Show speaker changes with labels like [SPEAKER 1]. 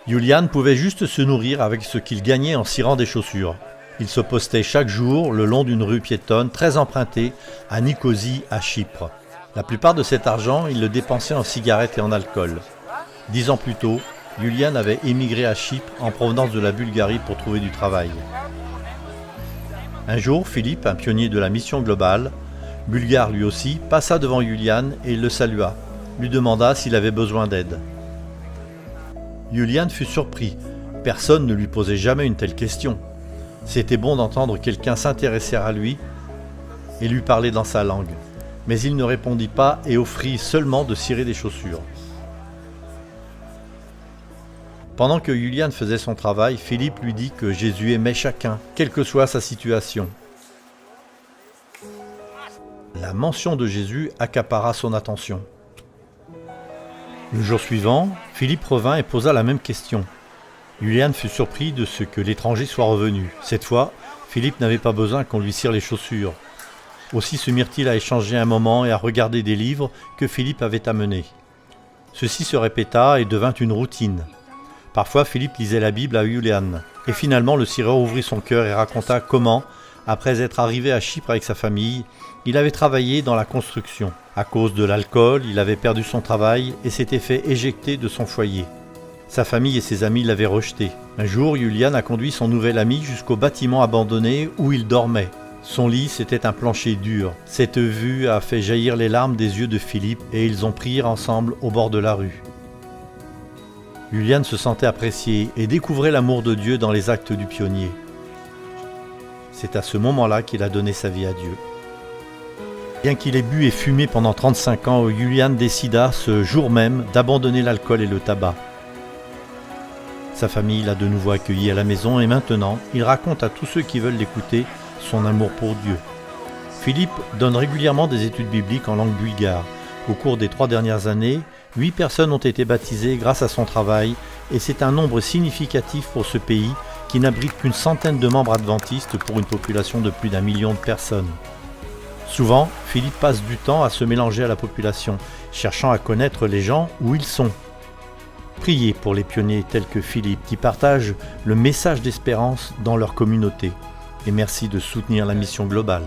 [SPEAKER 1] Julian pouvait juste se nourrir avec ce qu'il gagnait en cirant des chaussures. Il se postait chaque jour le long d'une rue piétonne très empruntée à Nicosie, à Chypre. La plupart de cet argent, il le dépensait en cigarettes et en alcool. 10 ans plus tôt, Julian avait émigré à Chypre en provenance de la Bulgarie pour trouver du travail. Un jour, Philippe, un pionnier de la mission globale, bulgare lui aussi, passa devant Julian et le salua, lui demanda s'il avait besoin d'aide. Julian fut surpris, personne ne lui posait jamais une telle question. C'était bon d'entendre quelqu'un s'intéresser à lui et lui parler dans sa langue, mais il ne répondit pas et offrit seulement de cirer des chaussures. Pendant que Julian faisait son travail, Philippe lui dit que Jésus aimait chacun, quelle que soit sa situation. La mention de Jésus accapara son attention. Le jour suivant, Philippe revint et posa la même question. Julian fut surpris de ce que l'étranger soit revenu. Cette fois, Philippe n'avait pas besoin qu'on lui cire les chaussures. Aussi se mirent-ils à échanger un moment et à regarder des livres que Philippe avait amenés. Ceci se répéta et devint une routine. Parfois, Philippe lisait la Bible à Julian. Et finalement, le cireur ouvrit son cœur et raconta comment, après être arrivé à Chypre avec sa famille, il avait travaillé dans la construction. À cause de l'alcool, il avait perdu son travail et s'était fait éjecter de son foyer. Sa famille et ses amis l'avaient rejeté. Un jour, Julian a conduit son nouvel ami jusqu'au bâtiment abandonné où il dormait. Son lit, c'était un plancher dur. Cette vue a fait jaillir les larmes des yeux de Philippe et ils ont prié ensemble au bord de la rue. Julian se sentait apprécié et découvrait l'amour de Dieu dans les actes du pionnier. C'est à ce moment-là qu'il a donné sa vie à Dieu. Bien qu'il ait bu et fumé pendant 35 ans, Julian décida ce jour même d'abandonner l'alcool et le tabac. Sa famille l'a de nouveau accueilli à la maison et maintenant, il raconte à tous ceux qui veulent l'écouter son amour pour Dieu. Philippe donne régulièrement des études bibliques en langue bulgare. Au cours des 3 dernières années, 8 personnes ont été baptisées grâce à son travail et c'est un nombre significatif pour ce pays qui n'abrite qu'une centaine de membres adventistes pour une population de plus d'1 million de personnes. Souvent, Philippe passe du temps à se mélanger à la population, cherchant à connaître les gens où ils sont. Priez pour les pionniers tels que Philippe qui partagent le message d'espérance dans leur communauté. Et merci de soutenir la mission globale.